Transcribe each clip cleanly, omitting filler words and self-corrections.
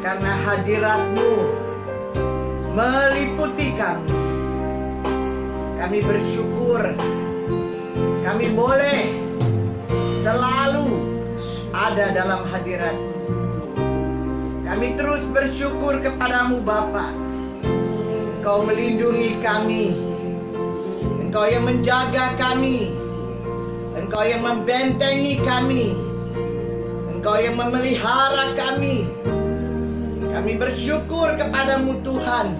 karena hadirat-Mu meliputi kami. Kami bersyukur kami boleh selalu ada dalam hadirat-Mu. Kami terus bersyukur kepadamu Bapa. Engkau melindungi kami, Engkau yang menjaga kami, Engkau yang membentengi kami, Engkau yang memelihara kami. Kami bersyukur kepadamu Tuhan,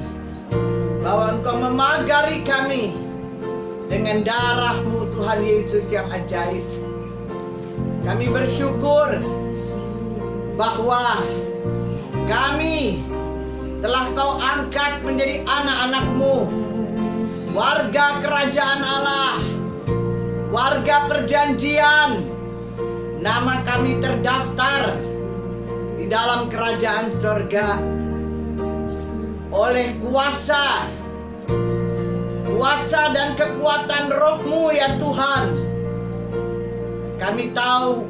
bahwa Engkau memagari kami dengan darah-Mu Tuhan Yesus yang ajaib. Kami bersyukur bahwa kami telah Kau angkat menjadi anak-anak-Mu, warga kerajaan Allah, warga perjanjian. Nama kami terdaftar di dalam kerajaan surga oleh kuasa dan kekuatan Roh-Mu ya Tuhan. Kami tahu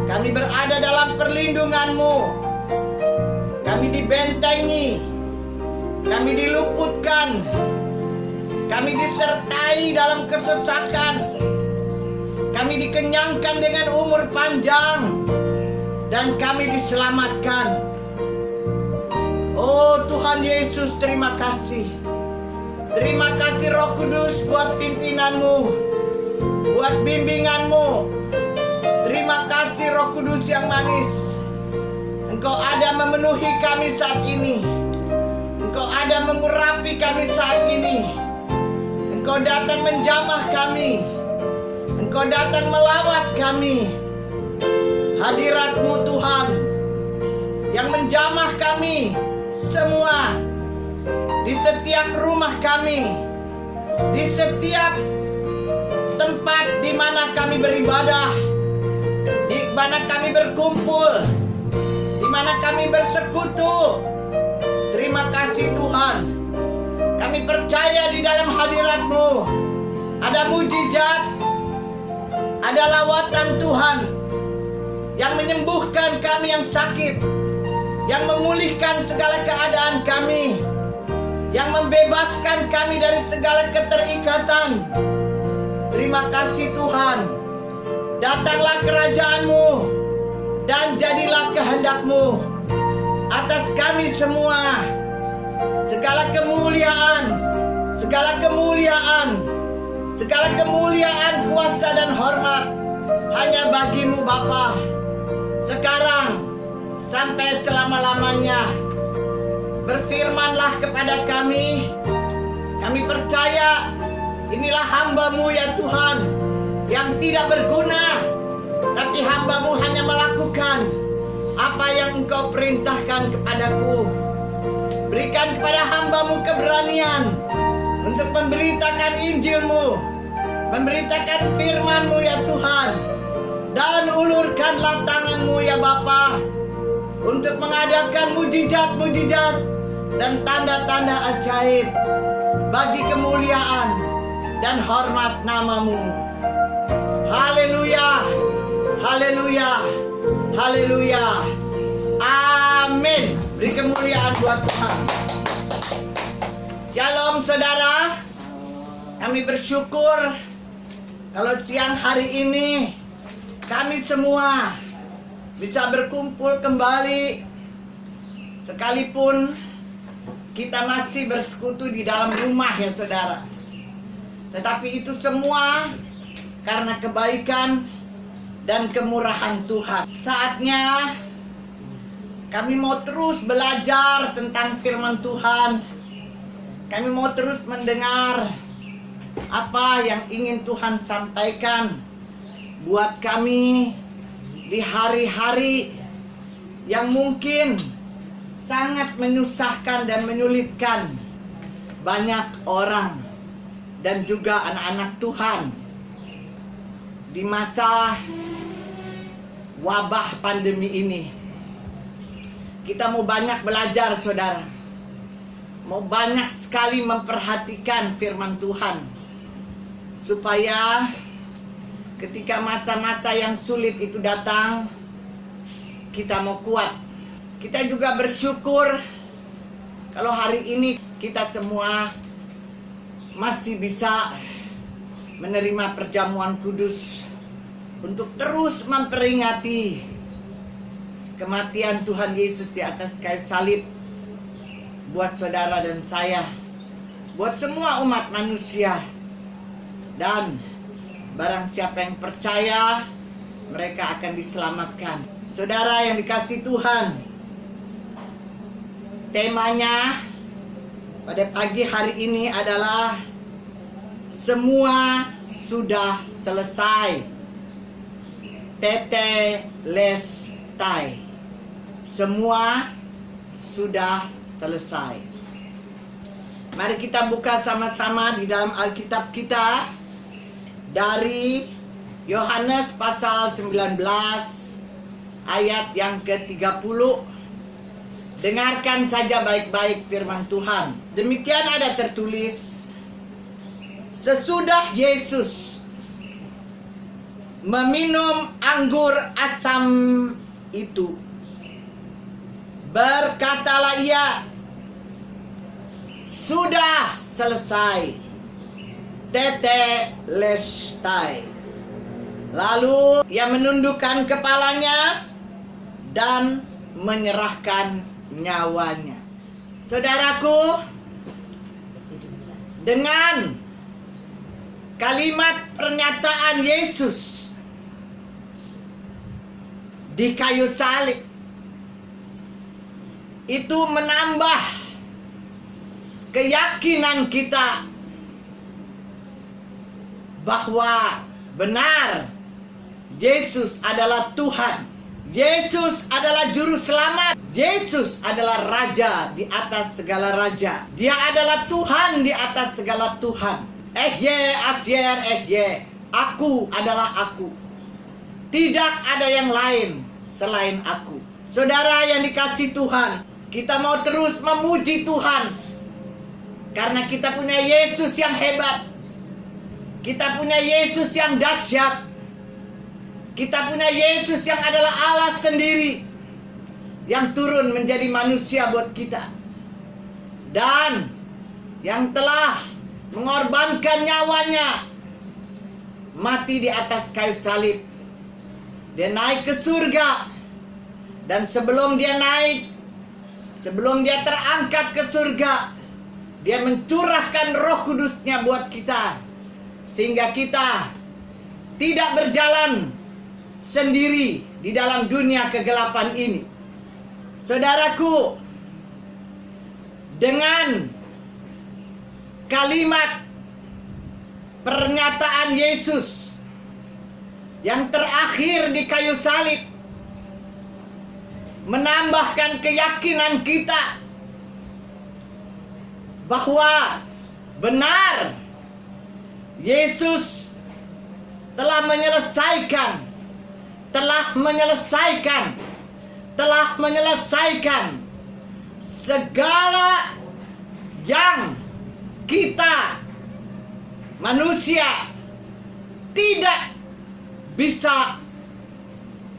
kami berada dalam perlindungan-Mu. Kami dibentengi, kami diluputkan, kami disertai dalam kesesakan, kami dikenyangkan dengan umur panjang, dan kami diselamatkan. Oh Tuhan Yesus, terima kasih. Terima kasih Roh Kudus buat pimpinan-Mu, buat bimbingan-Mu. Terima kasih Roh Kudus yang manis. Engkau ada memenuhi kami saat ini. Engkau ada mengurapi kami saat ini. Engkau datang menjamah kami. Engkau datang melawat kami. Hadirat-Mu Tuhan yang menjamah kami semua, di setiap rumah kami, di setiap tempat di mana kami beribadah, di mana kami berkumpul, di mana kami bersekutu. Terima kasih Tuhan. Kami percaya di dalam hadirat-Mu ada mujizat, ada lawatan Tuhan yang menyembuhkan kami yang sakit, yang memulihkan segala keadaan kami, yang membebaskan kami dari segala keterikatan. Terima kasih Tuhan. Datanglah kerajaan-Mu dan jadilah kehendak-Mu atas kami semua. Segala kemuliaan, segala kemuliaan, segala kemuliaan, kuasa dan hormat hanya bagi-Mu Bapa, sekarang sampai selama-lamanya. Berfirmanlah kepada kami. Kami percaya inilah hamba-Mu ya Tuhan, yang tidak berguna, tapi hamba-Mu hanya melakukan apa yang Engkau perintahkan kepadaku. Berikan kepada hamba-Mu keberanian untuk memberitakan Injil-Mu, memberitakan firman-Mu ya Tuhan. Dan ulurkanlah tangan-Mu ya Bapa, untuk mengadakan mujizat-mujizat dan tanda-tanda ajaib bagi kemuliaan dan hormat nama-Mu. Haleluya, haleluya, haleluya. Amin. Beri kemuliaan buat Tuhan. Shalom saudara. Kami bersyukur kalau siang hari ini kami semua bisa berkumpul kembali, sekalipun kita masih bersekutu di dalam rumah ya saudara. Tetapi itu semua karena kebaikan dan kemurahan Tuhan. Saatnya kami mau terus belajar tentang firman Tuhan. Kami mau terus mendengar apa yang ingin Tuhan sampaikan buat kami di hari-hari yang mungkin sangat menyusahkan dan menyulitkan banyak orang dan juga anak-anak Tuhan di masa wabah pandemi ini. Kita mau banyak belajar saudara, mau banyak sekali memperhatikan firman Tuhan, supaya ketika masa-masa yang sulit itu datang, kita mau kuat, Kita juga bersyukur kalau hari ini kita semua masih bisa menerima perjamuan kudus untuk terus memperingati kematian Tuhan Yesus di atas kayu salib buat saudara dan saya, buat semua umat manusia. Dan barang siapa yang percaya, mereka akan diselamatkan. Saudara yang dikasihi Tuhan, temanya pada pagi hari ini adalah semua sudah selesai. Tetelestai. Semua sudah selesai. Mari kita buka sama-sama di dalam Alkitab kita dari Yohanes pasal 19 ayat yang ke-30. Dengarkan saja baik-baik firman Tuhan. Demikian ada tertulis, sesudah Yesus meminum anggur asam itu, berkatalah ia, sudah selesai. Tetelestai. Lalu ia menundukkan kepalanya dan menyerahkan nyawanya. Saudaraku, dengan kalimat pernyataan Yesus di kayu salib itu menambah keyakinan kita bahwa benar Yesus adalah Tuhan. Yesus adalah juru selamat. Yesus adalah raja di atas segala raja. Dia adalah Tuhan di atas segala Tuhan. Ehye asyer ehye. Aku adalah aku. Tidak ada yang lain selain aku. Saudara yang dikasihi Tuhan, kita mau terus memuji Tuhan karena kita punya Yesus yang hebat. Kita punya Yesus yang dahsyat. Kita punya Yesus yang adalah Allah sendiri, yang turun menjadi manusia buat kita, dan yang telah mengorbankan nyawanya, mati di atas kayu salib. Dia naik ke surga, dan sebelum dia naik, sebelum dia terangkat ke surga, dia mencurahkan Roh Kudusnya buat kita, sehingga kita tidak berjalan sendiri di dalam dunia kegelapan ini. Saudaraku, dengan kalimat pernyataan Yesus yang terakhir di kayu salib menambahkan keyakinan kita bahwa benar Yesus telah menyelesaikan segala yang kita manusia tidak bisa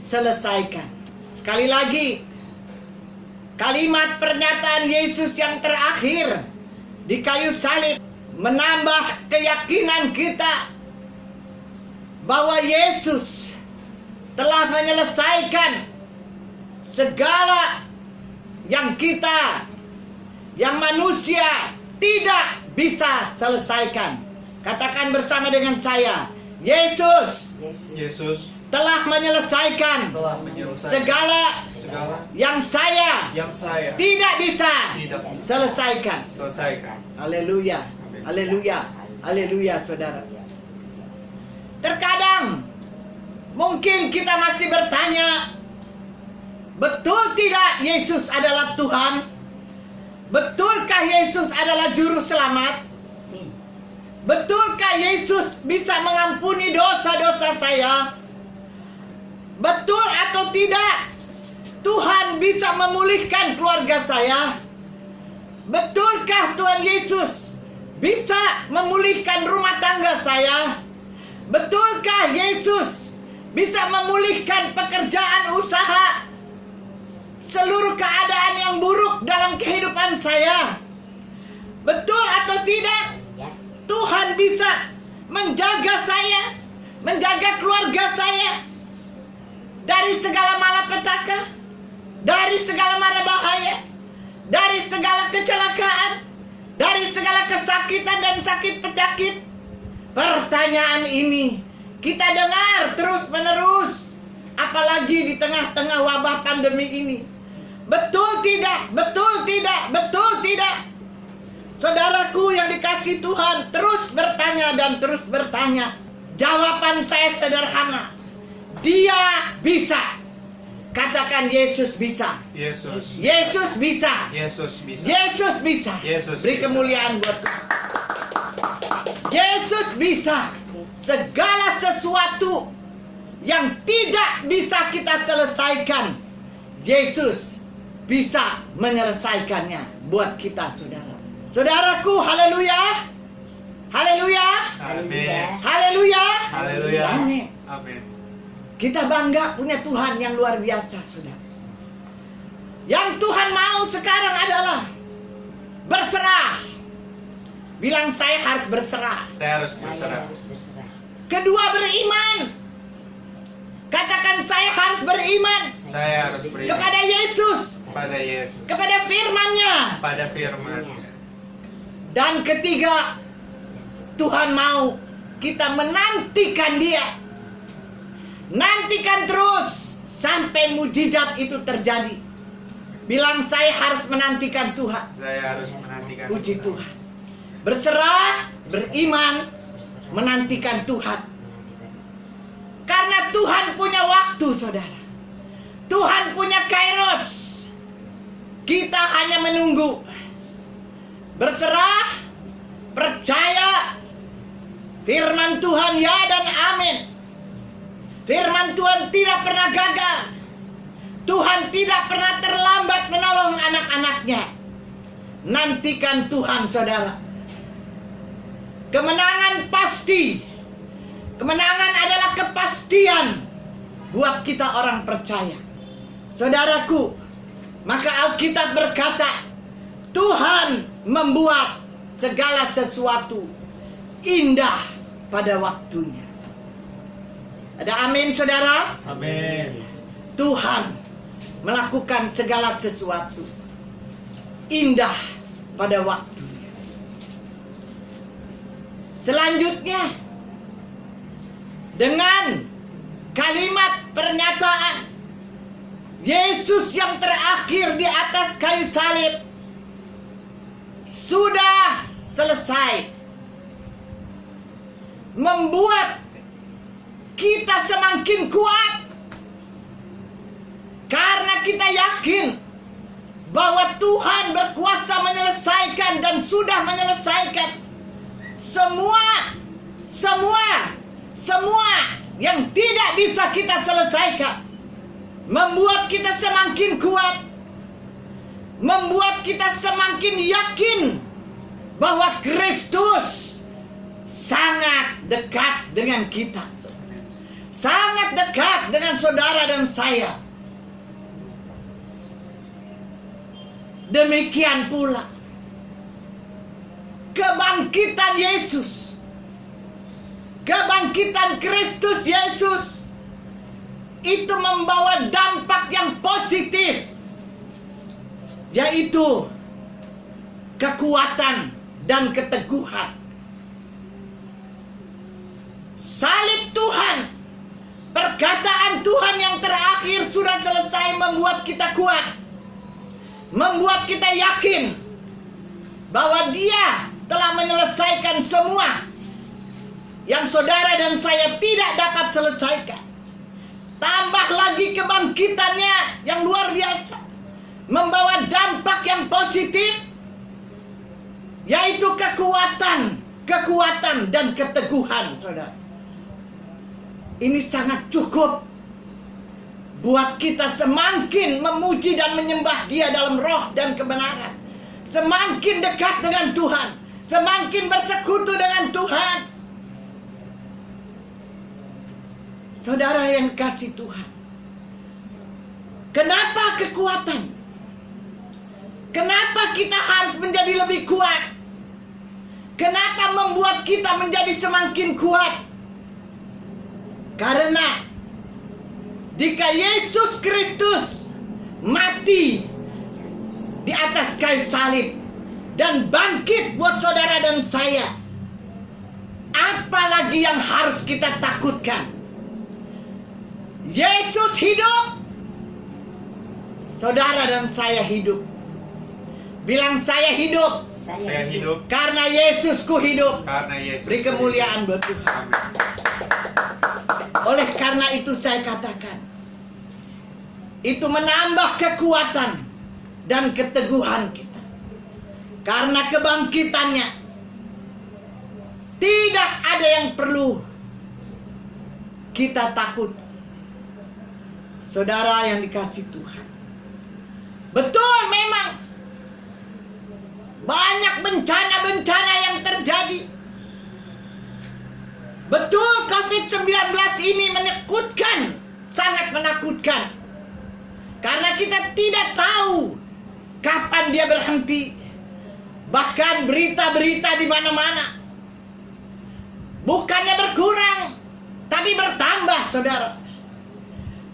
selesaikan. Sekali lagi, kalimat pernyataan Yesus yang terakhir di kayu salib menambah keyakinan kita bahwa Yesus telah menyelesaikan segala yang kita, yang manusia tidak bisa selesaikan. Katakan bersama dengan saya, Yesus telah menyelesaikan segala yang saya tidak bisa selesaikan. Haleluya, haleluya, haleluya, saudara. Terkadang mungkin kita masih bertanya, betul tidak Yesus adalah Tuhan? Betulkah Yesus adalah juru selamat? Betulkah Yesus bisa mengampuni dosa-dosa saya? Betul atau tidak Tuhan bisa memulihkan keluarga saya? Betulkah Tuhan Yesus bisa memulihkan rumah tangga saya? Betulkah Yesus bisa memulihkan pekerjaan usaha seluruh keadaan yang buruk dalam kehidupan saya. Betul atau tidak? Tuhan bisa menjaga saya, menjaga keluarga saya dari segala malapetaka, dari segala mara bahaya, dari segala kecelakaan, dari segala kesakitan dan sakit penyakit. Pertanyaan ini kita dengar terus-menerus, apalagi di tengah-tengah wabah pandemi ini. Betul tidak? Betul tidak? Betul tidak? Saudaraku yang dikasihi Tuhan, terus bertanya dan terus bertanya. Jawaban saya sederhana. Dia bisa. Katakan Yesus bisa. Yesus. Yesus bisa. Yesus bisa. Yesus bisa. Yesus Beri bisa. kemuliaan buat Tuhan. Yesus bisa. Segala sesuatu yang tidak bisa kita selesaikan, Yesus bisa menyelesaikannya buat kita, saudara. Saudaraku, haleluya. Haleluya. Amin. Haleluya. Haleluya. Amin. Amin. Kita bangga punya Tuhan yang luar biasa, saudara. Yang Tuhan mau sekarang adalah berserah. Bilang, saya harus berserah. Saya harus berserah. Kedua, beriman. Katakan, saya harus beriman Saya harus beriman kepada Yesus, pada Yesus, kepada firman-Nya. pada firman. Dan ketiga, Tuhan mau kita menantikan Dia. Nantikan terus sampai mujizat itu terjadi. Bilang, saya harus menantikan Tuhan. Saya harus menantikan. Puji Tuhan. Berserah, beriman, menantikan Tuhan. Karena Tuhan punya waktu, saudara. Tuhan punya kairos. Kita hanya menunggu. Berserah, percaya, firman Tuhan ya dan amin. Firman Tuhan tidak pernah gagal. Tuhan tidak pernah terlambat menolong anak-anaknya. Nantikan Tuhan, saudara. Kemenangan pasti. Kemenangan adalah kepastian buat kita orang percaya. Saudaraku, maka Alkitab berkata, Tuhan membuat segala sesuatu indah pada waktunya. Ada amin, saudara? Amin. Tuhan melakukan segala sesuatu indah pada waktunya. Selanjutnya, dengan kalimat pernyataan Yesus yang terakhir di atas kayu salib sudah selesai, membuat kita semakin kuat karena kita yakin bahwa Tuhan berkuasa menyelesaikan dan sudah menyelesaikan semua yang tidak bisa kita selesaikan. Membuat kita semakin kuat, membuat kita semakin yakin bahwa Kristus sangat dekat dengan kita, sangat dekat dengan saudara dan saya. Demikian pula kebangkitan Yesus, kebangkitan Kristus Yesus itu membawa dampak yang positif, yaitu kekuatan dan keteguhan. Salib Tuhan, perkataan Tuhan yang terakhir sudah selesai membuat kita kuat, membuat kita yakin bahwa Dia telah menyelesaikan semua yang saudara dan saya tidak dapat selesaikan. Tambah lagi kebangkitannya yang luar biasa, membawa dampak yang positif, yaitu kekuatan dan keteguhan, saudara. Ini sangat cukup buat kita semakin memuji dan menyembah Dia dalam roh dan kebenaran, semakin dekat dengan Tuhan, semakin bersekutu dengan Tuhan. Saudara yang kasih Tuhan, Kenapa kekuatan? Kenapa kita harus menjadi lebih kuat? Kenapa membuat kita menjadi semakin kuat? Karena jika Yesus Kristus mati di atas kayu salib dan bangkit buat saudara dan saya, apalagi yang harus kita takutkan? Yesus hidup, saudara dan saya hidup. Bilang, saya hidup. Saya hidup Karena Yesusku hidup. karena Yesus. Beri kemuliaan buat Tuhan. Amin. Oleh karena itu saya katakan, itu menambah kekuatan dan keteguhan kita. Karena kebangkitannya, tidak ada yang perlu kita takut. Saudara yang dikasihi Tuhan, betul memang banyak bencana-bencana yang terjadi. Betul, COVID-19 ini menakutkan, sangat menakutkan. Karena kita tidak tahu kapan dia berhenti. Bahkan berita-berita di mana-mana bukannya berkurang, tapi bertambah, saudara.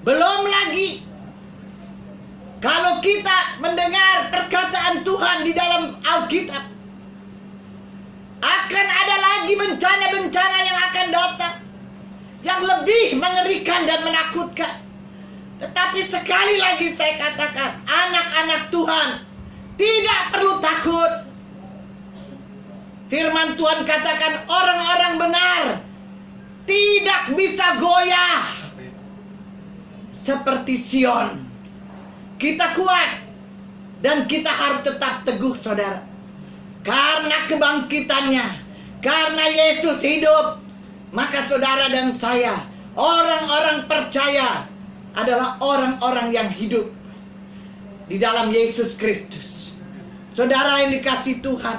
Belum lagi kalau kita mendengar perkataan Tuhan di dalam Alkitab, akan ada lagi bencana-bencana yang akan datang yang lebih mengerikan dan menakutkan. Tetapi sekali lagi saya katakan, anak-anak Tuhan tidak perlu takut. Firman Tuhan katakan, orang-orang benar tidak bisa goyah seperti Sion. Kita kuat dan kita harus tetap teguh, saudara. Karena kebangkitannya, karena Yesus hidup, maka saudara dan saya, orang-orang percaya, adalah orang-orang yang hidup di dalam Yesus Kristus. Saudara yang dikasihi Tuhan,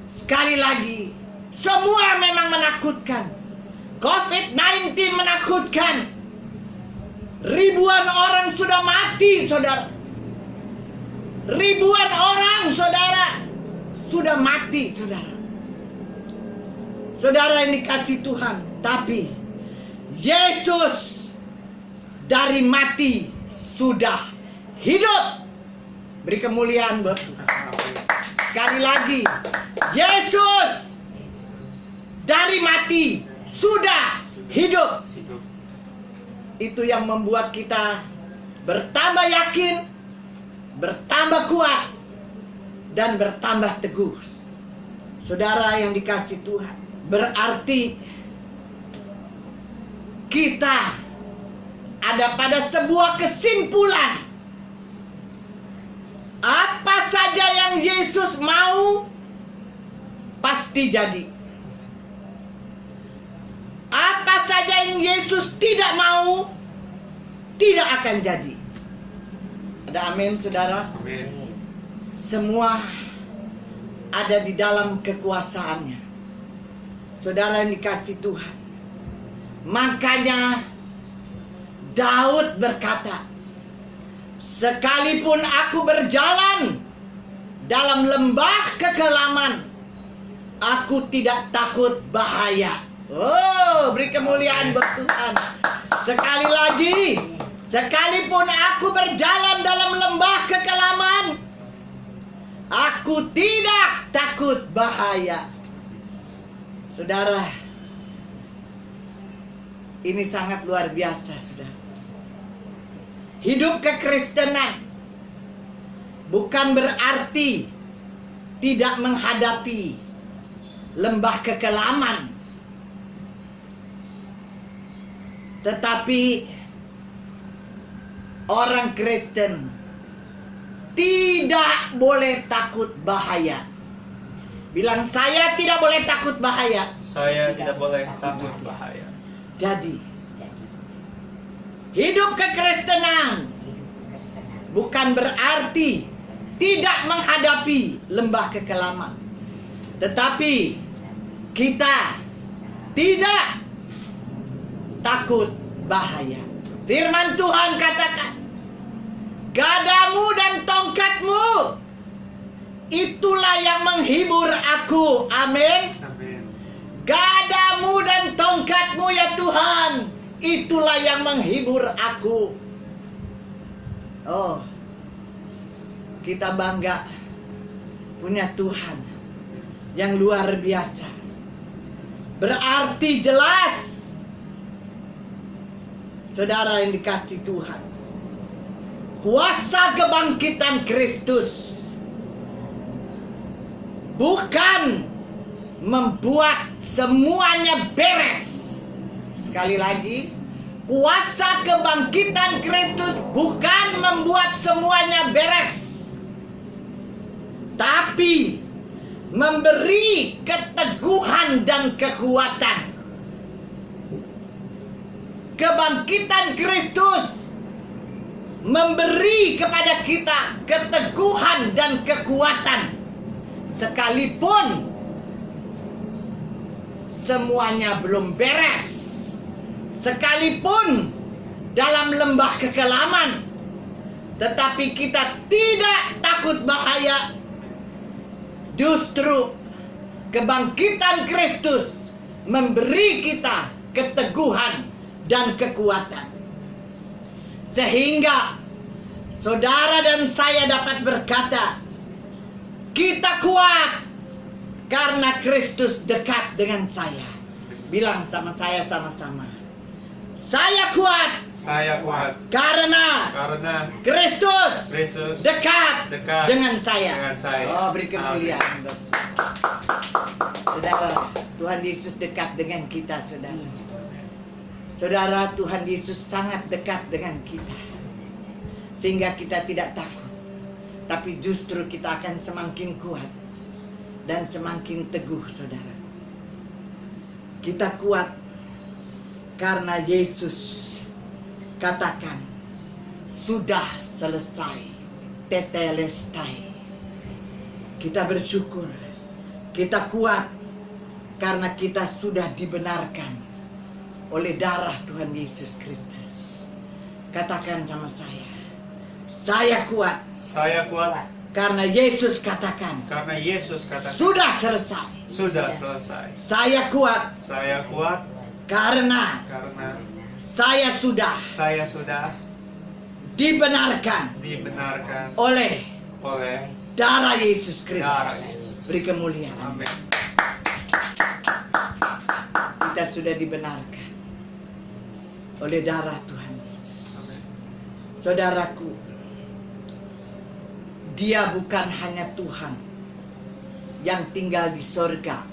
sekali lagi, semua memang menakutkan. COVID-19 menakutkan. Ribuan orang sudah mati, saudara. Ribuan orang, saudara, sudah mati, saudara. Saudara yang dikasihi Tuhan, tapi Yesus dari mati sudah hidup. Beri kemuliaan buat Tuhan. Sekali lagi, Yesus dari mati sudah hidup. Itu yang membuat kita bertambah yakin, bertambah kuat, dan bertambah teguh. Saudara yang dikasihi Tuhan, berarti kita ada pada sebuah kesimpulan. Apa saja yang Yesus mau, pasti jadi. Apa saja yang Yesus tidak mau, tidak akan jadi. Ada amin, saudara? Amin. Semua ada di dalam kekuasaannya. Saudara yang dikasihi Tuhan, makanya Daud berkata, sekalipun aku berjalan dalam lembah kekelaman, aku tidak takut bahaya. Oh, beri kemuliaan buat Tuhan. Sekali lagi, sekalipun aku berjalan dalam lembah kekelaman, aku tidak takut bahaya. Saudara, ini sangat luar biasa, saudara. Hidup kekristenan bukan berarti tidak menghadapi lembah kekelaman, tetapi orang Kristen tidak boleh takut bahaya. Bilang, saya tidak boleh takut bahaya. Saya tidak boleh takut bahaya. Jadi, hidup kekristenan bukan berarti tidak menghadapi lembah kekelaman, tetapi kita tidak takut bahaya. Firman Tuhan katakan, gadamu dan tongkatmu itulah yang menghibur aku. Amin. Amin. Gadamu dan tongkatmu ya Tuhan, itulah yang menghibur aku. Oh, kita bangga punya Tuhan yang luar biasa. Berarti jelas, saudara yang dikasihi Tuhan, kuasa kebangkitan Kristus bukan membuat semuanya beres. Sekali lagi, kuasa kebangkitan Kristus bukan membuat semuanya beres, tapi memberi keteguhan dan kekuatan. Kebangkitan Kristus memberi kepada kita keteguhan dan kekuatan, sekalipun semuanya belum beres, sekalipun dalam lembah kekelaman, tetapi kita tidak takut bahaya. Justru kebangkitan Kristus memberi kita keteguhan dan kekuatan, sehingga saudara dan saya dapat berkata, kita kuat karena Kristus dekat dengan saya. Bilang sama saya sama-sama, saya kuat. Saya kuat Karena Kristus dekat dengan saya. Oh, beri kemuliaan. Saudara, Tuhan Yesus dekat dengan kita, saudara. Saudara, Tuhan Yesus sangat dekat dengan kita, sehingga kita tidak takut, tapi justru kita akan semakin kuat dan semakin teguh, saudara. Kita kuat karena Yesus katakan, sudah selesai, tetelestai. Kita bersyukur, kita kuat karena kita sudah dibenarkan oleh darah Tuhan Yesus Kristus. Katakan sama saya kuat. Saya kuat Karena Yesus katakan, sudah selesai. Sudah selesai. Saya kuat karena saya sudah dibenarkan oleh darah Yesus Kristus. Beri kemuliaan. Amin. Kita sudah dibenarkan oleh darah Tuhan Yesus. Amin. Saudaraku, Dia bukan hanya Tuhan yang tinggal di sorga,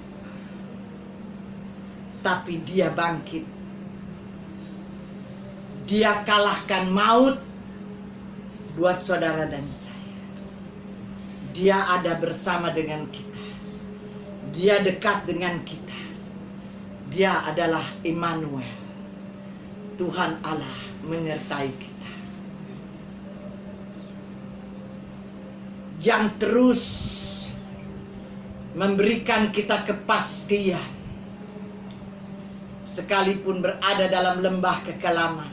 tapi Dia bangkit. Dia kalahkan maut buat saudara dan saya. Dia ada bersama dengan kita. Dia dekat dengan kita. Dia adalah Immanuel. Tuhan Allah menyertai kita. Yang terus memberikan kita kepastian. Sekalipun berada dalam lembah kekelaman,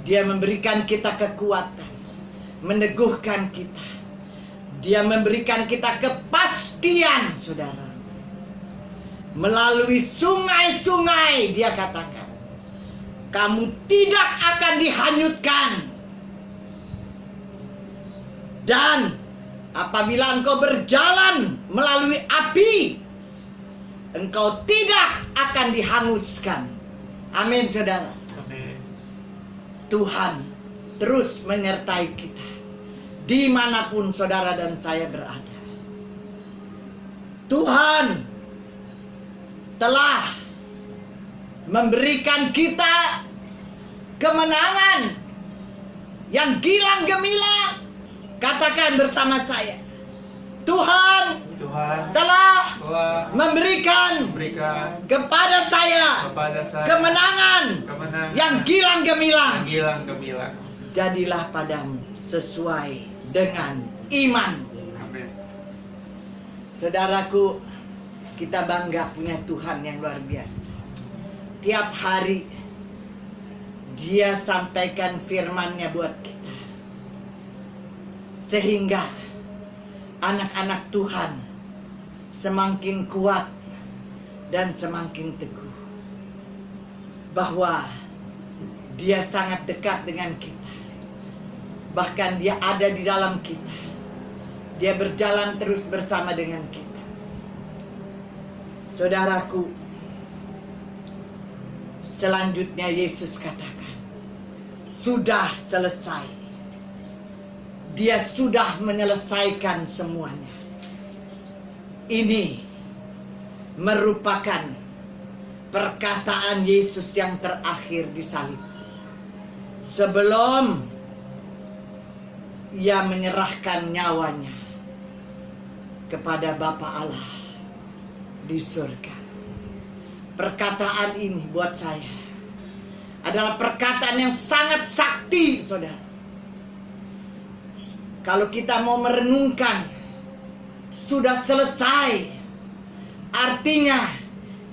Dia memberikan kita kekuatan, meneguhkan kita. Dia memberikan kita kepastian, saudara. Melalui sungai-sungai, Dia katakan, kamu tidak akan dihanyutkan. Dan apabila engkau berjalan melalui api, engkau tidak akan dihanguskan. Amin, saudara. Amin. Tuhan terus menyertai kita dimanapun saudara dan saya berada. Tuhan telah memberikan kita kemenangan yang gilang gemilang. Katakan bersama saya, Tuhan telah memberikan kepada saya kemenangan yang gilang gemilang. Jadilah padamu sesuai dengan iman. Amin. Saudaraku, kita bangga punya Tuhan yang luar biasa. Tiap hari Dia sampaikan firman-Nya buat kita, sehingga anak-anak Tuhan semakin kuat dan semakin teguh, bahwa Dia sangat dekat dengan kita. Bahkan Dia ada di dalam kita. Dia berjalan terus bersama dengan kita. Saudaraku, selanjutnya Yesus katakan, sudah selesai. Dia sudah menyelesaikan semuanya. Ini merupakan perkataan Yesus yang terakhir di salib, sebelum Ia menyerahkan nyawanya kepada Bapa Allah di surga. Perkataan ini buat saya adalah perkataan yang sangat sakti, saudara. Kalau kita mau merenungkan, sudah selesai, artinya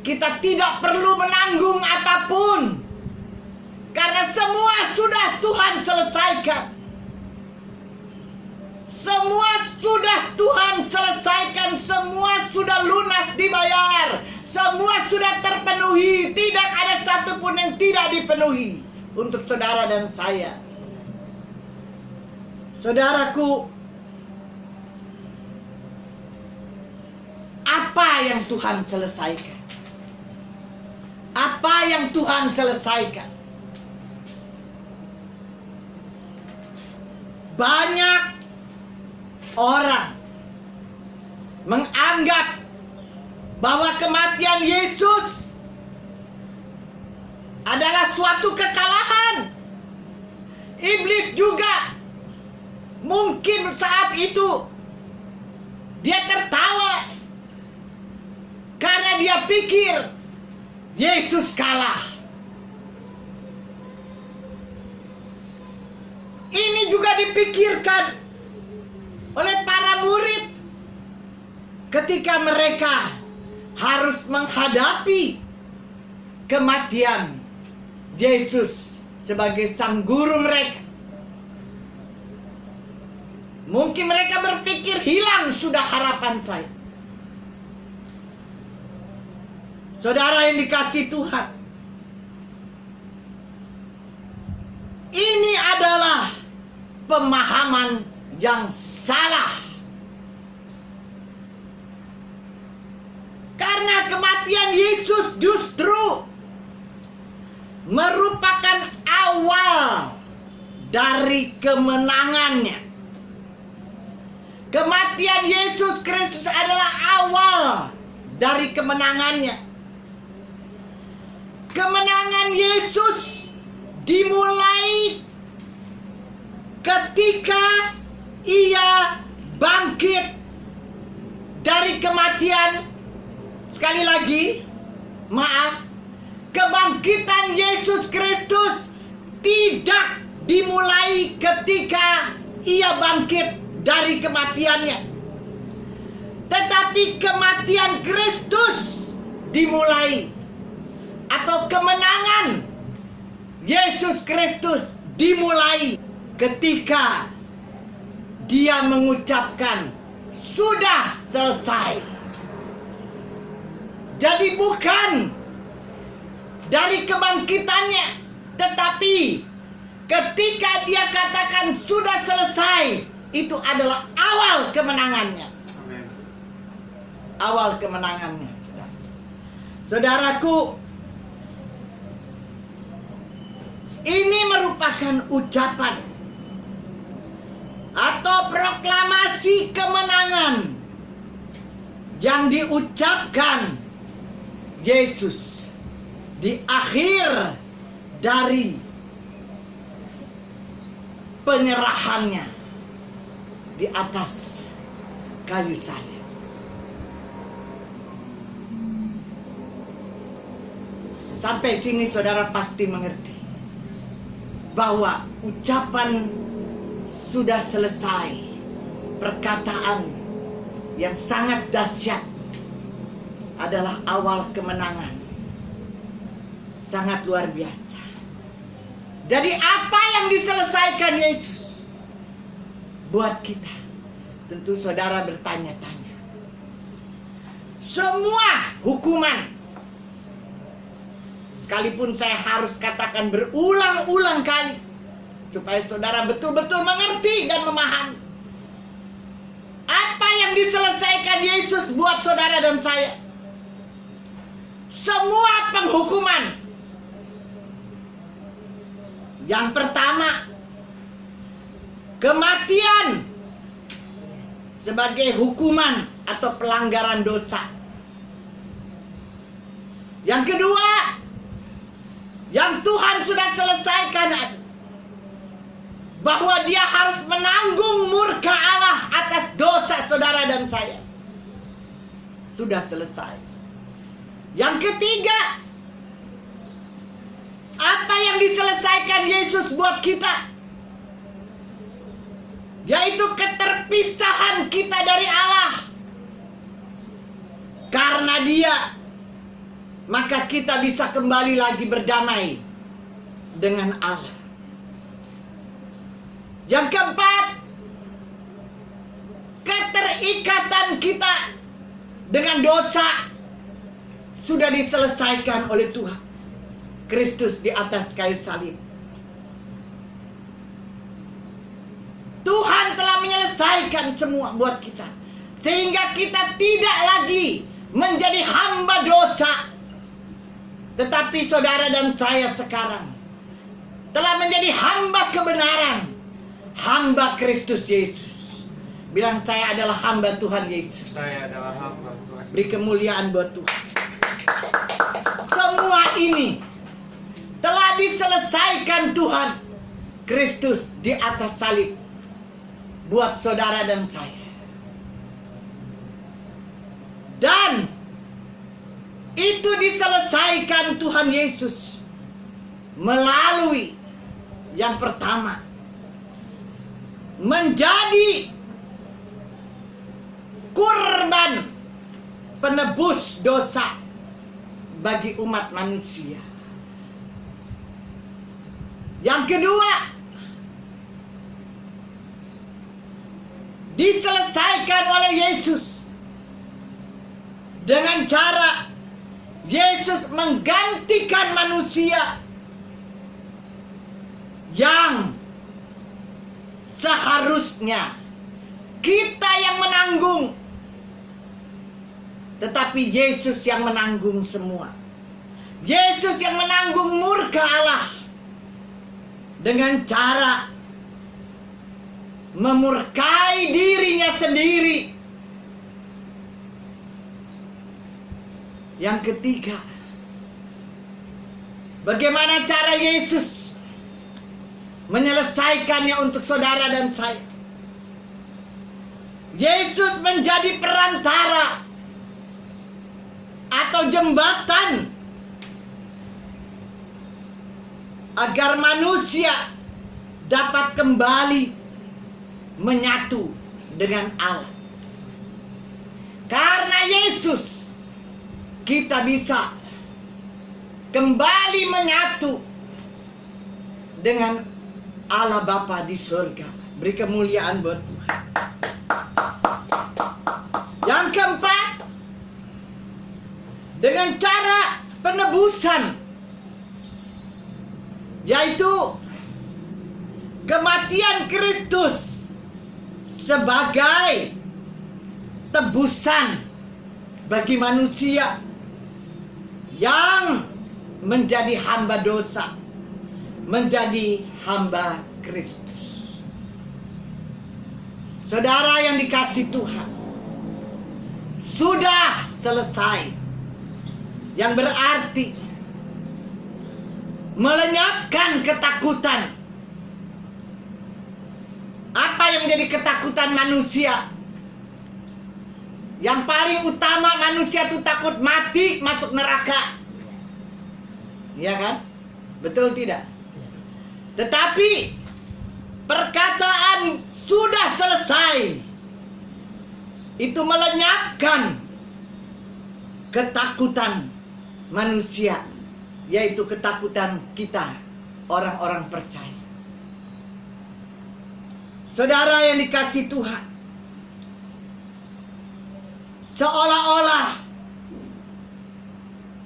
kita tidak perlu menanggung apapun, karena semua sudah Tuhan selesaikan. Semua sudah Tuhan selesaikan, semua sudah lunas dibayar, semua sudah terpenuhi, tidak ada satupun yang tidak dipenuhi untuk saudara dan saya. Saudaraku, apa yang Tuhan selesaikan? Apa yang Tuhan selesaikan? Banyak orang menganggap bahwa kematian Yesus adalah suatu kekalahan. Iblis juga mungkin saat itu dia tertawa karena dia pikir Yesus kalah. Ini juga dipikirkan oleh para murid ketika mereka harus menghadapi kematian Yesus sebagai sang guru mereka. Mungkin mereka berpikir hilang sudah harapan saya. Saudara yang dikasihi Tuhan, ini adalah pemahaman yang salah. Karena kematian Yesus justru merupakan awal dari kemenangannya. Kematian Yesus Kristus adalah awal dari kemenangannya. Kemenangan Yesus dimulai ketika Ia bangkit dari kematian. Sekali lagi, maaf, kebangkitan Yesus Kristus tidak dimulai ketika Ia bangkit dari kematiannya, tetapi kematian Kristus dimulai, atau kemenangan Yesus Kristus dimulai ketika Dia mengucapkan sudah selesai. Jadi bukan dari kebangkitannya, tetapi ketika Dia katakan sudah selesai, itu adalah awal kemenangannya. Amin. Awal kemenangannya. Saudaraku, ini merupakan ucapan atau proklamasi kemenangan yang diucapkan Yesus di akhir dari penyerahannya di atas kayu salib. Sampai sini saudara pasti mengerti bahwa ucapan sudah selesai, perkataan yang sangat dahsyat, adalah awal kemenangan. Sangat luar biasa. Jadi apa yang diselesaikan Yesus buat kita? Tentu saudara bertanya-tanya. Semua hukuman, sekalipun saya harus katakan berulang-ulang kali, supaya saudara betul-betul mengerti dan memahami apa yang diselesaikan Yesus buat saudara dan saya. Semua penghukuman. Yang pertama, kematian sebagai hukuman atau pelanggaran dosa. Yang kedua, yang Tuhan sudah selesaikan, bahwa Dia harus menanggung murka Allah atas dosa saudara dan saya. Sudah selesai. Yang ketiga, apa yang diselesaikan Yesus buat kita? Yaitu keterpisahan kita dari Allah. Karena Dia, maka kita bisa kembali lagi berdamai dengan Allah. Yang keempat, keterikatan kita dengan dosa sudah diselesaikan oleh Tuhan Kristus di atas kayu salib. Tuhan telah menyelesaikan semua buat kita, sehingga kita tidak lagi menjadi hamba dosa. Tetapi saudara dan saya sekarang telah menjadi hamba kebenaran, hamba Kristus Yesus. Bilang, saya adalah hamba Tuhan Yesus. Saya adalah hamba Tuhan. Beri kemuliaan buat Tuhan. Semua ini telah diselesaikan Tuhan Kristus di atas salib buat saudara dan saya. Dan itu diselesaikan Tuhan Yesus melalui yang pertama, menjadi kurban penebus dosa bagi umat manusia. Yang kedua, diselesaikan oleh Yesus dengan cara Yesus menggantikan manusia yang seharusnya kita yang menanggung, tetapi Yesus yang menanggung semua. Yesus yang menanggung murka Allah dengan cara memurkai dirinya sendiri. Yang ketiga, bagaimana cara Yesus menyelesaikannya untuk saudara dan saya? Yesus menjadi perantara atau jembatan agar manusia dapat kembali menyatu dengan Allah. Karena Yesus, kita bisa kembali menyatu dengan Allah Bapa di surga. Beri kemuliaan buat Tuhan. Yang keempat, dengan cara penebusan, yaitu kematian Kristus sebagai tebusan bagi manusia yang menjadi hamba dosa, menjadi hamba Kristus. Saudara yang dikasihi Tuhan, sudah selesai, yang berarti melenyapkan ketakutan. Apa yang menjadi ketakutan manusia? Yang paling utama, manusia itu takut mati, masuk neraka. Iya kan? Betul tidak? Tetapi perkataan sudah selesai itu melenyapkan ketakutan manusia, yaitu ketakutan kita orang-orang percaya. Saudara yang dikasihi Tuhan, seolah-olah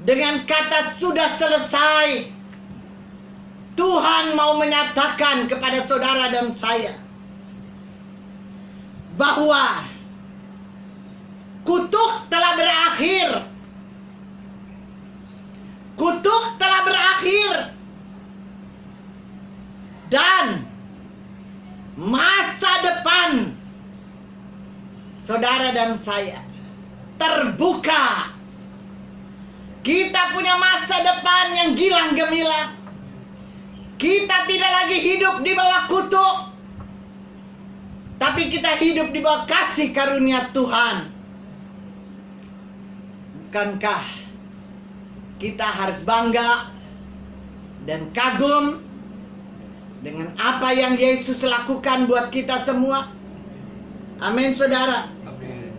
dengan kata sudah selesai, Tuhan mau menyatakan kepada saudara dan saya bahwa kutuk telah berakhir. Kutuk telah berakhir. Dan masa depan saudara dan saya terbuka. Kita punya masa depan yang gilang gemilang. Kita tidak lagi hidup di bawah kutuk, tapi kita hidup di bawah kasih karunia Tuhan. Bukankah kita harus bangga dan kagum dengan apa yang Yesus lakukan buat kita semua? Amin, saudara. Amin.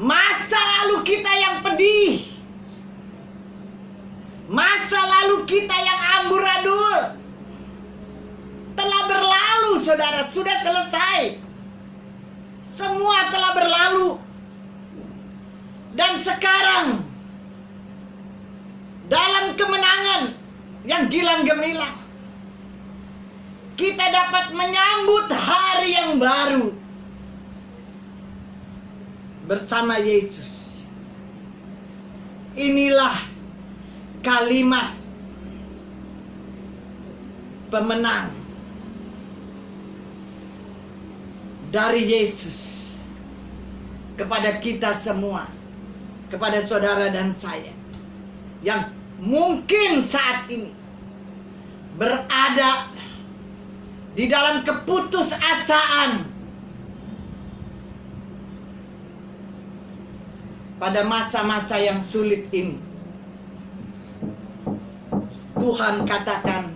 Masa lalu kita yang pedih, masa lalu kita yang amburadul telah berlalu, saudara. Sudah selesai. Semua telah berlalu. Dan sekarang dalam kemenangan yang gilang gemilang, kita dapat menyambut hari yang baru bersama Yesus. Inilah kalimat pemenang dari Yesus kepada kita semua, kepada saudara dan saya yang mungkin saat ini berada di dalam keputusasaan pada masa-masa yang sulit ini. Tuhan katakan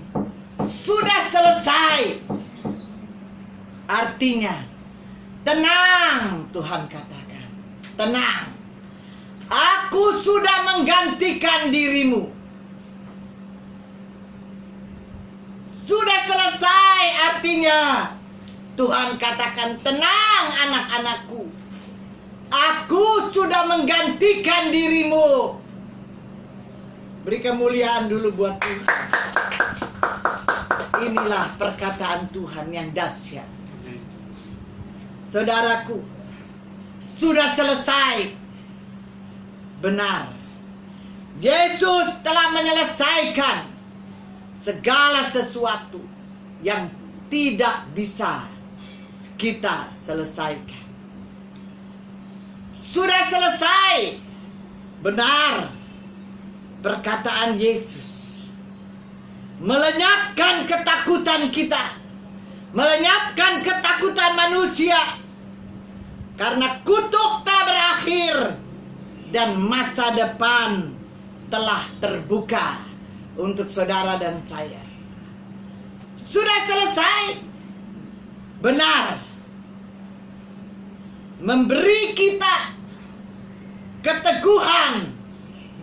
sudah selesai. Artinya tenang, Tuhan katakan, tenang. Aku sudah menggantikan dirimu. Sudah selesai, artinya Tuhan katakan, tenang anak-anakku. Aku sudah menggantikan dirimu. Beri kemuliaan dulu buat Tuhan. Inilah perkataan Tuhan yang dahsyat. Saudaraku, sudah selesai. Benar, Yesus telah menyelesaikan segala sesuatu yang tidak bisa kita selesaikan. Sudah selesai. Benar, perkataan Yesus melenyapkan ketakutan kita, melenyapkan ketakutan manusia, karena kutuk telah berakhir dan masa depan telah terbuka untuk saudara dan saya. Sudah selesai. Benar, memberi kita keteguhan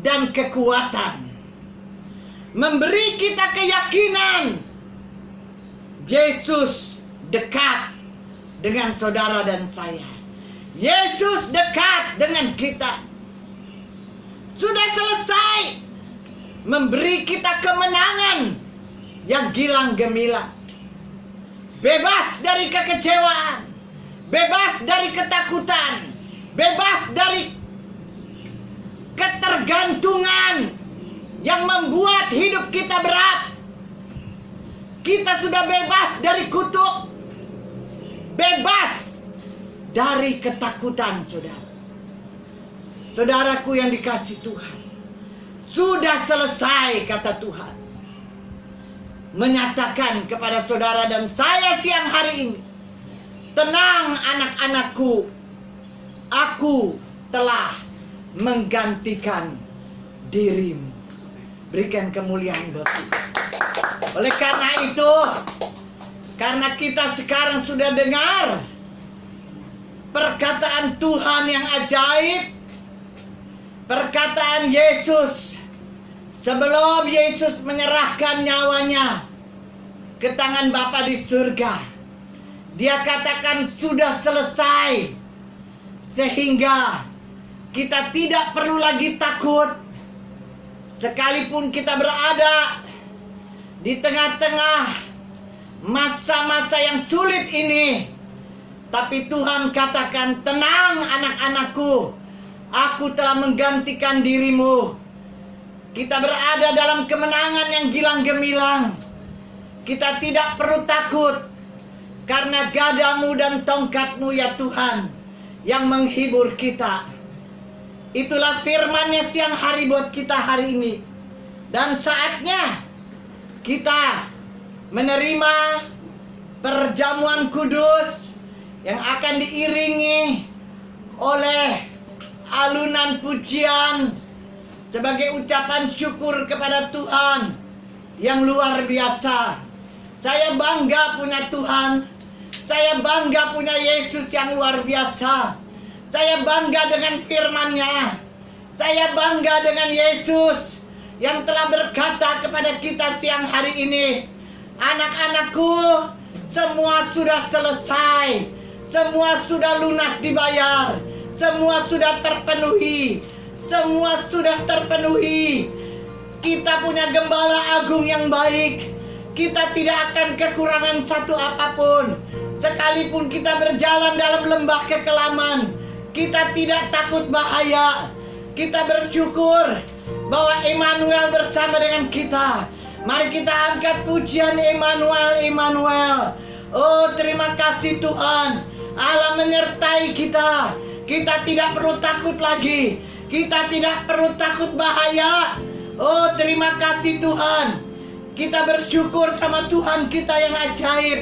dan kekuatan, memberi kita keyakinan Yesus dekat dengan saudara dan saya. Yesus dekat dengan kita. Sudah selesai, memberi kita kemenangan yang gilang gemilang. Bebas dari kekecewaan, bebas dari ketakutan, bebas dari ketergantungan yang membuat hidup kita berat. Kita sudah bebas dari kutuk, bebas dari ketakutan, saudara. Saudaraku yang dikasihi Tuhan, sudah selesai, kata Tuhan, menyatakan kepada saudara dan saya siang hari ini, tenang anak-anakku, aku telah menggantikan dirimu. Berikan kemuliaan buat Tuhan. Oleh karena itu, karena kita sekarang sudah dengar perkataan Tuhan yang ajaib, perkataan Yesus Sebelum Yesus menyerahkan nyawanya ke tangan Bapa di surga, Dia katakan sudah selesai. Sehingga kita tidak perlu lagi takut. Sekalipun kita berada di tengah-tengah masa-masa yang sulit ini, tapi Tuhan katakan, tenang anak-anakku, aku telah menggantikan dirimu. Kita berada dalam kemenangan yang gilang gemilang. Kita tidak perlu takut, karena gadamu dan tongkatmu ya Tuhan yang menghibur kita. Itulah firman-Nya siang hari buat kita hari ini. Dan saatnya kita menerima perjamuan kudus yang akan diiringi oleh alunan pujian sebagai ucapan syukur kepada Tuhan yang luar biasa. Saya bangga punya Tuhan. Saya bangga punya Yesus yang luar biasa. Saya bangga dengan firman-Nya. Saya bangga dengan Yesus yang telah berkata kepada kita siang hari ini, anak-anakku, semua sudah selesai. Semua sudah lunas dibayar. Semua sudah terpenuhi. Semua sudah terpenuhi. Kita punya gembala agung yang baik. Kita tidak akan kekurangan satu apapun. Sekalipun kita berjalan dalam lembah kekelaman, kita tidak takut bahaya. Kita bersyukur bahwa Immanuel bersama dengan kita. Mari kita angkat pujian Immanuel, Immanuel. Oh, terima kasih Tuhan. Allah menyertai kita. Kita tidak perlu takut lagi. Kita tidak perlu takut bahaya. Oh, terima kasih Tuhan. Kita bersyukur sama Tuhan kita yang ajaib.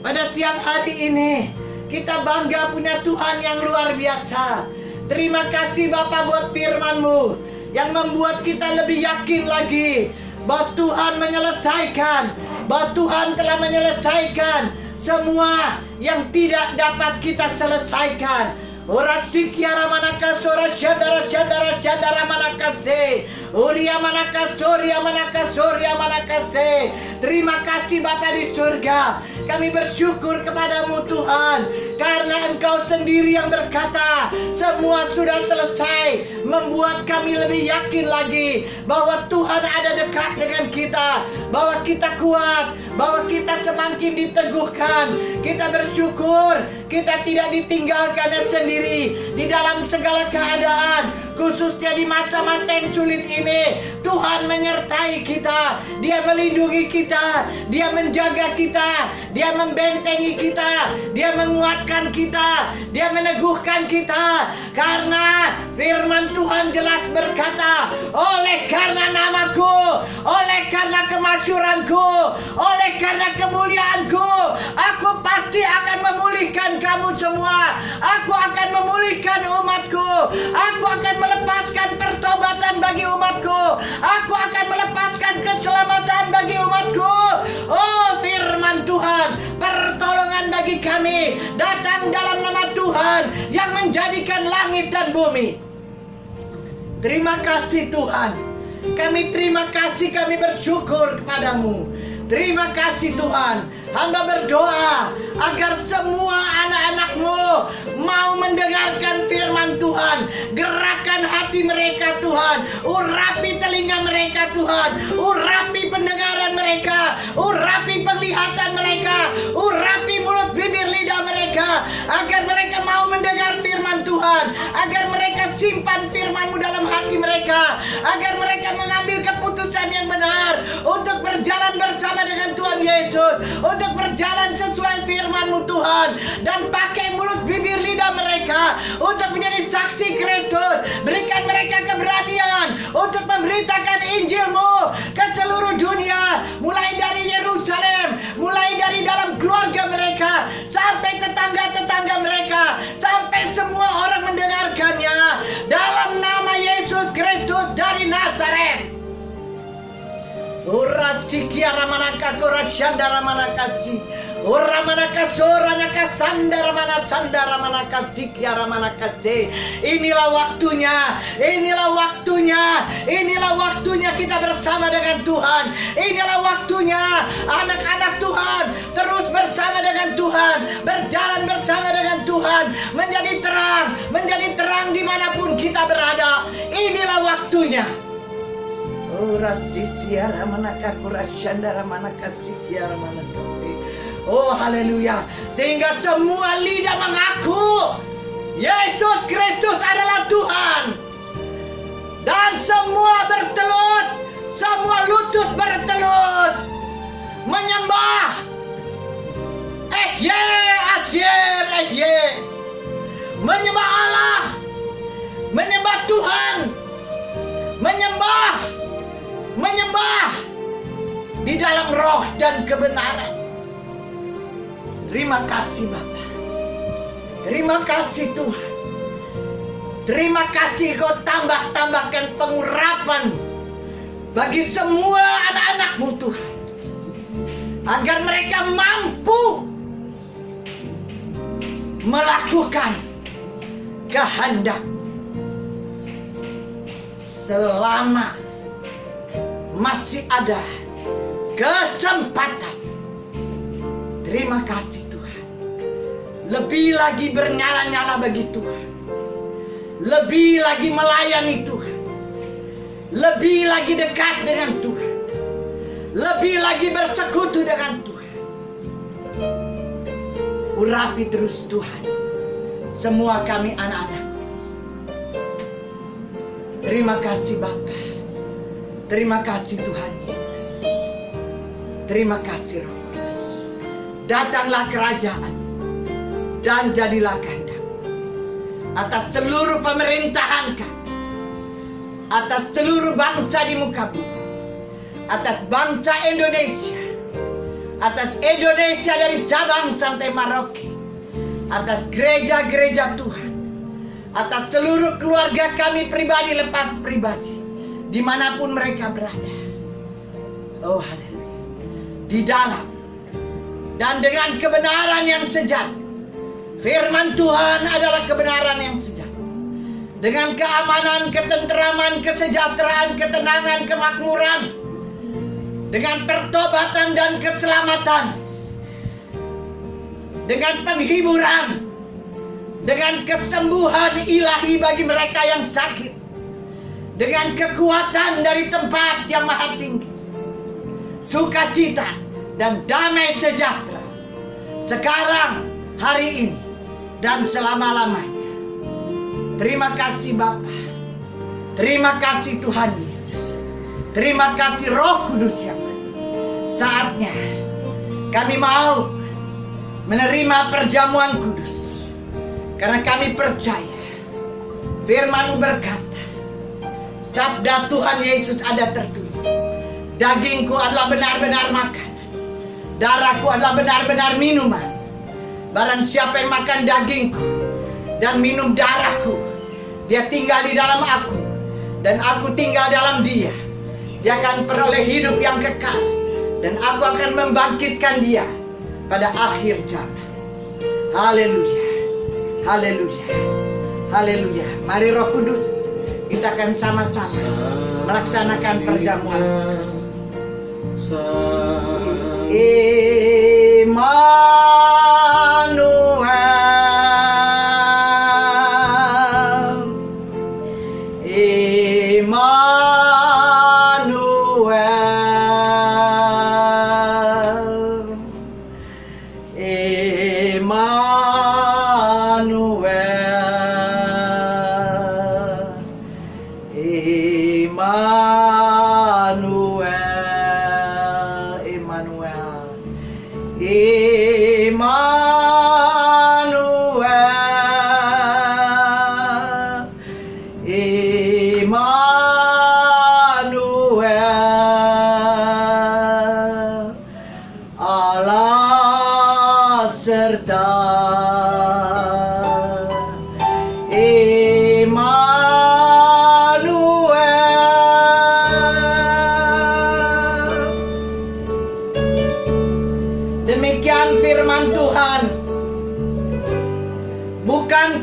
Pada siang hari ini kita bangga punya Tuhan yang luar biasa. Terima kasih Bapa buat firman-Mu yang membuat kita lebih yakin lagi bahwa Tuhan menyelesaikan, bahwa Tuhan telah menyelesaikan semua yang tidak dapat kita selesaikan. Orasikiara manaka sora syandara syandara syandara manakase. Uria manakasoria manakasoria manakase. Terima kasih Bapa di surga. Kami bersyukur kepadamu Tuhan, karena Engkau sendiri yang berkata semua sudah selesai, membuat kami lebih yakin lagi bahwa Tuhan ada dekat dengan kita, bahwa kita kuat, bahwa kita semakin diteguhkan. Kita bersyukur kita tidak ditinggalkan sendiri di dalam segala keadaan, khususnya di masa-masa yang sulit ini. Tuhan menyertai kita, Dia melindungi kita, Dia menjaga kita, Dia membentengi kita, Dia menguatkan kita, Dia meneguhkan kita. Karena firman Tuhan jelas berkata, oleh karena namaku, oleh karena kemasyuranku, oleh karena kemuliaanku, aku pasti akan memulihkan kamu semua. Aku akan memulihkan umatku. Aku akan melepaskan pertobatan bagi umatku. Aku akan melepaskan keselamatan bagi umatku. Oh, firman Tuhan, pertolongan bagi kami datang dalam nama Tuhan yang menjadikan langit dan bumi. Terima kasih Tuhan. Kami terima kasih, kami bersyukur kepadamu. Terima kasih Tuhan. Hamba berdoa agar semua anak-anak-Mu mau mendengarkan firman Tuhan. Gerakan hati mereka Tuhan. Urapi telinga mereka Tuhan. Urapi pendengaran mereka. Urapi penglihatan mereka. Urapi mulut bibir lidah mereka. Agar mereka mau mendengar firman Tuhan. Agar mereka simpan firman-Mu dalam hati mereka. Agar mereka mengambil keputusan yang benar untuk berjalan bersama dengan Tuhan Yesus. Untuk berjalan sesuai firman-Mu Tuhan. Dan pakai mulut bibir lidah mereka untuk menjadi saksi Kristus. Berikan mereka keberanian untuk memberitakan Injil-Mu ke seluruh dunia. Mulai dari Yerusalem, mulai dari dalam keluarga mereka, sampai tetangga-tetangga mereka, sampai semua orang mendengarkannya. Dalam nama Yesus Kristus dari Nazaret. Urasikiara manaka kurasyandara manakaci. Ora manaka sora naka sandara mana sandara manaka sikiara manaka se. Inilah waktunya, inilah waktunya, inilah waktunya kita bersama dengan Tuhan. Inilah waktunya anak-anak Tuhan terus bersama dengan Tuhan, berjalan bersama dengan Tuhan, menjadi terang dimanapun kita berada. Inilah waktunya. Ora sisiara manaka kurasandara manaka sikiara manaka se. Oh haleluya. Sehingga semua lidah mengaku Yesus Kristus adalah Tuhan. Dan semua bertelut, semua lutut bertelut menyembah Esye, menyembah Allah, menyembah Tuhan, menyembah di dalam roh dan kebenaran. Terima kasih Bapa. Terima kasih Tuhan. Terima kasih Kau tambahkan pengurapan bagi semua anak-anak-Mu Tuhan, agar mereka mampu melakukan kehendak selama masih ada kesempatan. Terima kasih Tuhan. Lebih lagi bernyala-nyala bagi Tuhan. Lebih lagi melayani Tuhan. Lebih lagi dekat dengan Tuhan. Lebih lagi bersekutu dengan Tuhan. Urapi terus Tuhan semua kami anak-anak. Terima kasih Bapa. Terima kasih Tuhan Yesus. Terima kasih Roh. Datanglah kerajaan dan jadilah kehendak atas seluruh pemerintahan kami, atas seluruh bangsa di muka bumi, atas bangsa Indonesia, atas Indonesia dari Sabang sampai Merauke, atas gereja-gereja Tuhan, atas seluruh keluarga kami pribadi lepas pribadi, dimanapun mereka berada. Oh haleluya. Di dalam dan dengan kebenaran yang sejati. Firman Tuhan adalah kebenaran yang sejati. Dengan keamanan, ketenteraman, kesejahteraan, ketenangan, kemakmuran. Dengan pertobatan dan keselamatan. Dengan penghiburan. Dengan kesembuhan ilahi bagi mereka yang sakit. Dengan kekuatan dari tempat yang maha tinggi. Sukacita dan damai sejahtera sekarang, hari ini, dan selama-lamanya. Terima kasih Bapa. Terima kasih Tuhan Yesus. Terima kasih Roh Kudus yang ada. Saatnya kami mau menerima perjamuan kudus, karena kami percaya firman-Mu berkata, sabda Tuhan Yesus ada tertulis, dagingku adalah benar-benar makan, darahku adalah benar-benar minuman. Barang siapa yang makan dagingku dan minum darahku, dia tinggal di dalam aku dan aku tinggal dalam dia. Dia akan peroleh hidup yang kekal, dan aku akan membangkitkan dia pada akhir zaman. Haleluya, haleluya, haleluya. Mari Roh Kudus, kita akan sama-sama melaksanakan perjamuan.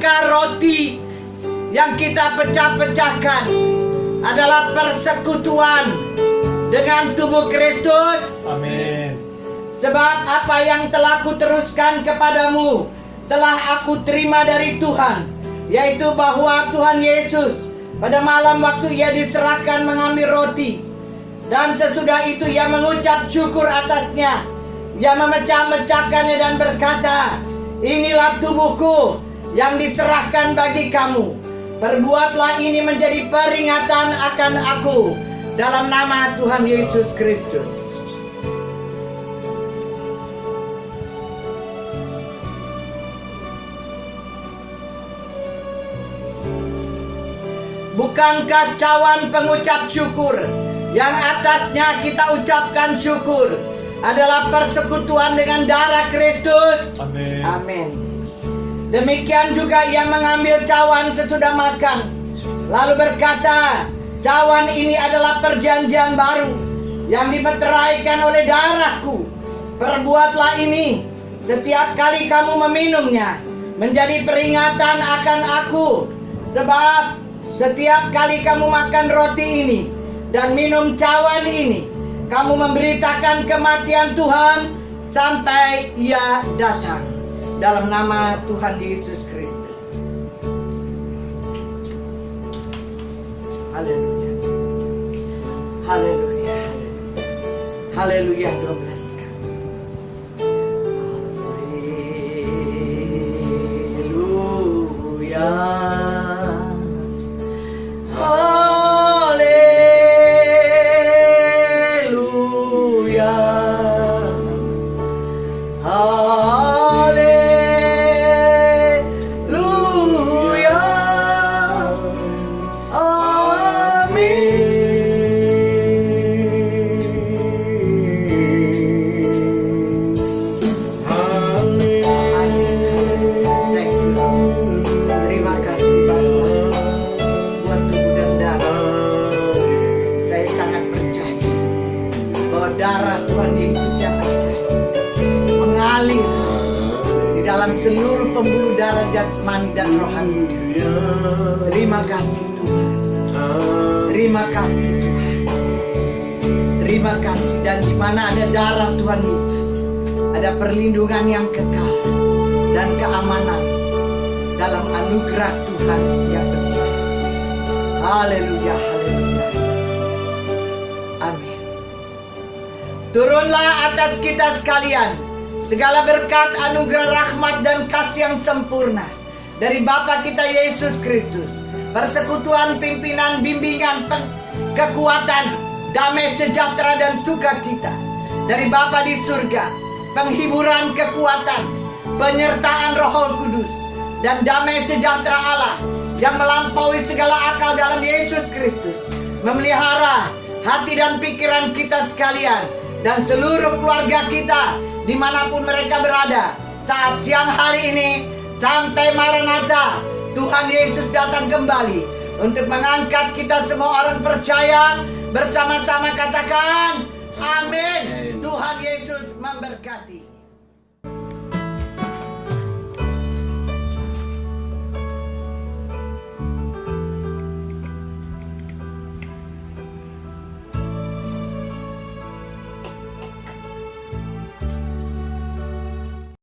Bukankah roti yang kita pecah-pecahkan adalah persekutuan dengan tubuh Kristus? Amin. Sebab apa yang telah kuteruskan kepadamu telah aku terima dari Tuhan, yaitu bahwa Tuhan Yesus pada malam waktu ia diserahkan mengambil roti, dan sesudah itu ia mengucap syukur atasnya. Ia memecah-mecahkannya dan berkata, "Inilah tubuhku yang diserahkan bagi kamu. Perbuatlah ini menjadi peringatan akan aku, dalam nama Tuhan Yesus Kristus." Bukankah cawan pengucap syukur yang atasnya kita ucapkan syukur adalah persekutuan dengan darah Kristus? Amin. Amin. Demikian juga ia mengambil cawan sesudah makan, lalu berkata, "Cawan ini adalah perjanjian baru yang dimeteraikan oleh darahku. Perbuatlah ini setiap kali kamu meminumnya menjadi peringatan akan aku. Sebab setiap kali kamu makan roti ini dan minum cawan ini, kamu memberitakan kematian Tuhan sampai ia datang." Dalam nama Tuhan Yesus Kristus. Haleluya. Haleluya. Haleluya 12 kali. Haleluya. Haleluya. Haleluya. Terima kasih Bapak buat tubuh dan darah. Saya sangat percaya bahwa darah Tuhan Yesus yang ajaib mengalir di dalam seluruh pembuluh darah jasmani dan rohani. Terima kasih Tuhan. Terima kasih Tuhan. Terima kasih. Dan di mana ada darah Tuhan Yesus, ada perlindungan yang kekal dan keamanan dalam anugerah Tuhan yang besar. Haleluya, haleluya. Amin. Turunlah atas kita sekalian segala berkat, anugerah, rahmat, dan kasih yang sempurna dari Bapa kita Yesus Kristus, persekutuan, pimpinan, bimbingan, kekuatan, damai, sejahtera, dan sukacita dari Bapa di surga, penghiburan, kekuatan, penyertaan Roh Kudus, dan damai sejahtera Allah yang melampaui segala akal dalam Yesus Kristus memelihara hati dan pikiran kita sekalian dan seluruh keluarga kita dimanapun mereka berada saat siang hari ini sampai Maranatha Tuhan Yesus datang kembali untuk mengangkat kita semua orang percaya. Bersama-sama katakan amin. Tuhan Yesus memberkati.